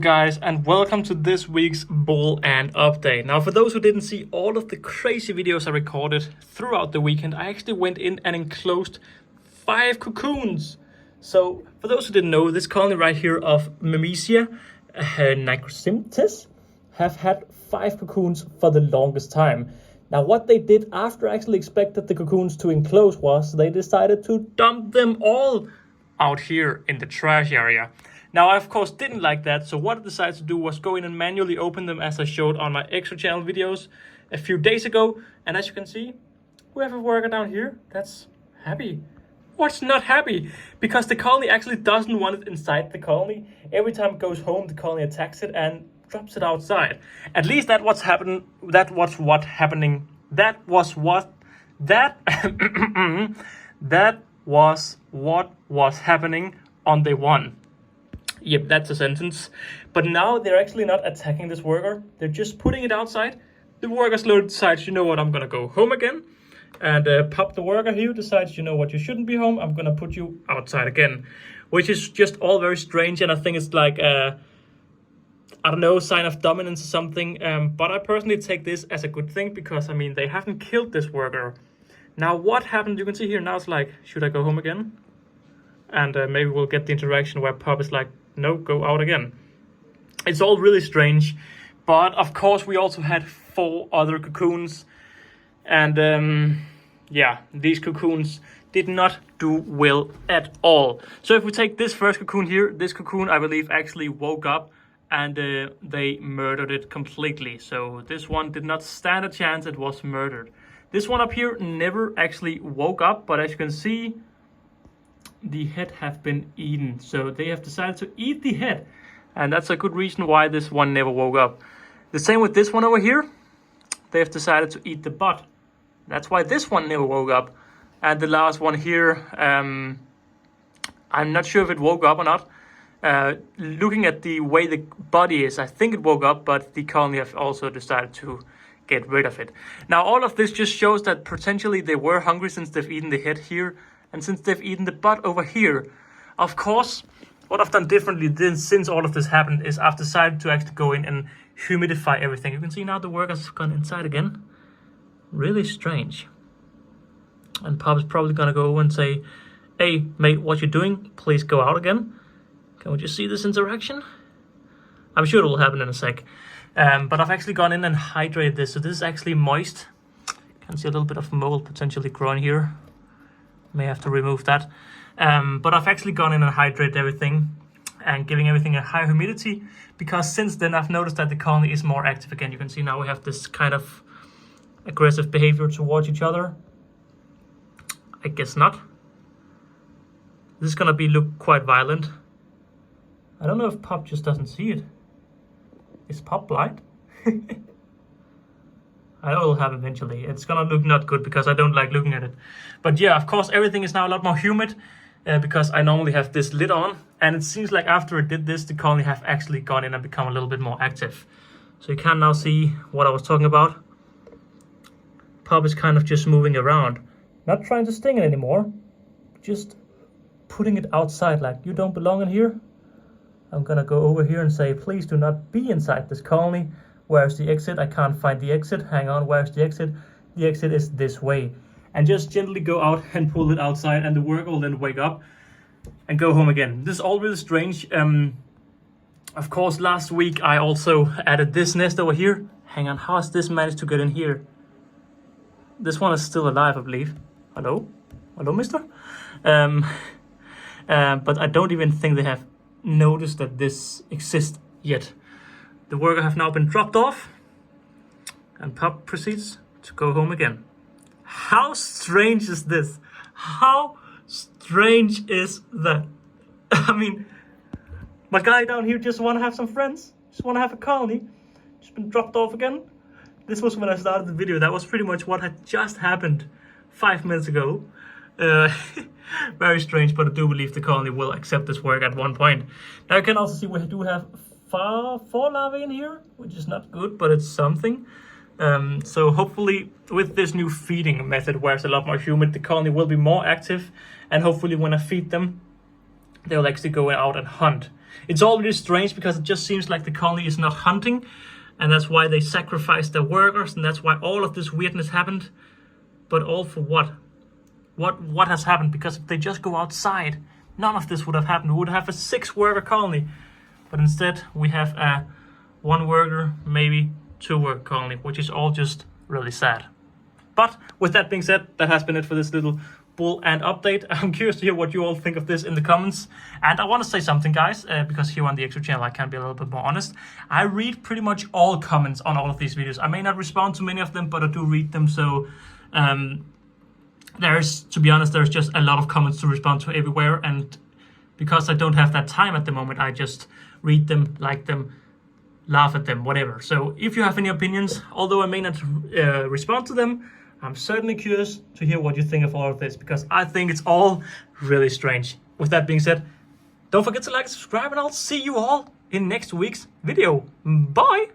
Guys, and welcome to this week's Bull and Update. Now, for those who didn't see all of the crazy videos I recorded throughout the weekend, I actually went in and enclosed 5 cocoons. So, for those who didn't know, this colony right here of Memesia nigrosimtis have had 5 cocoons for the longest time. Now, what they did after I actually expected the cocoons to enclose was they decided to dump them all out here in the trash area. Now, I of course didn't like that, so what I decided to do was go in and manually open them as I showed on my extra channel videos a few days ago. And as you can see, we have a worker down here that's happy. What's not happy? Because the colony actually doesn't want it inside the colony. Every time it goes home, the colony attacks it and drops it outside. At least that was happening. That was what was happening on day 1. Yep, that's a sentence. But now they're actually not attacking this worker. They're just putting it outside. The worker slowly decides, you know what, I'm gonna go home again. And Pop the worker here decides, you know what, you shouldn't be home. I'm gonna put you outside again. Which is just all very strange, and I think it's like I don't know, sign of dominance or something. But I personally take this as a good thing because, I mean, they haven't killed this worker. Now what happened, you can see here, now it's like, should I go home again? And maybe we'll get the interaction where Pop is like, no, go out again. It's all really strange. But of course we also had 4 other cocoons. And yeah, these cocoons did not do well at all. So if we take this first cocoon here, this cocoon I believe actually woke up and they murdered it completely. So this one did not stand a chance, it was murdered. This one up here never actually woke up, but as you can see, the head have been eaten. So they have decided to eat the head, and that's a good reason why this one never woke up. The same with this one over here. They have decided to eat the butt. That's why this one never woke up. And the last one here, I'm not sure if it woke up or not. Looking at the way the body is, I think it woke up, but the colony have also decided to get rid of it. Now all of this just shows that potentially they were hungry since they've eaten the head here. And since they've eaten the butt over here, of course, what I've done differently since all of this happened is I've decided to actually go in and humidify everything. You can see now the workers have gone inside again. Really strange. And Pop's probably gonna go over and say, hey, mate, what you doing? Please go out again. Can we just see this interaction? I'm sure it will happen in a sec. But I've actually gone in and hydrated this. So this is actually moist. Can see a little bit of mold potentially growing here. May have to remove that. But I've actually gone in and hydrated everything and giving everything a higher humidity, because since then I've noticed that the colony is more active again. You can see now we have this kind of aggressive behavior towards each other. I guess not. This is gonna look quite violent. I don't know if Pop just doesn't see it. Is Pop blind? I know it'll happen eventually. It's gonna look not good because I don't like looking at it. But yeah, of course, everything is now a lot more humid because I normally have this lid on. And it seems like after it did this, the colony have actually gone in and become a little bit more active. So you can now see what I was talking about. Pop is kind of just moving around. Not trying to sting it anymore. Just putting it outside like, you don't belong in here. I'm gonna go over here and say, please do not be inside this colony. Where's the exit? I can't find the exit. Hang on, where's the exit? The exit is this way. And just gently go out and pull it outside, and the worker will then wake up and go home again. This is all really strange. Of course, last week I also added this nest over here. Hang on, how has this managed to get in here? This one is still alive, I believe. Hello? Hello, mister? But I don't even think they have noticed that this exists yet. The worker have now been dropped off, and Pop proceeds to go home again. How strange is this? How strange is that? I mean, my guy down here just want to have some friends, just want to have a colony, just been dropped off again. This was when I started the video. That was pretty much what had just happened 5 minutes ago. Very strange, but I do believe the colony will accept this work at one point. Now you can also see we do have 4 larvae in here, which is not good, but it's something. So hopefully with this new feeding method where it's a lot more humid, the colony will be more active, and hopefully when I feed them, they'll actually go out and hunt. It's all really strange because it just seems like the colony is not hunting, and that's why they sacrificed their workers, and that's why all of this weirdness happened. But all for what? What has happened? Because if they just go outside, none of this would have happened. We would have a 6-worker colony. But instead, we have a 1 worker, maybe 2 worker colony, which is all just really sad. But with that being said, that has been it for this little bull ant update. I'm curious to hear what you all think of this in the comments. And I want to say something, guys, because here on the extra channel I can be a little bit more honest. I read pretty much all comments on all of these videos. I may not respond to many of them, but I do read them. So to be honest, there's just a lot of comments to respond to everywhere. And because I don't have that time at the moment, I just read them, like them, laugh at them, whatever. So if you have any opinions, although I may not respond to them, I'm certainly curious to hear what you think of all of this, because I think it's all really strange. With that being said, don't forget to like and subscribe, and I'll see you all in next week's video. Bye!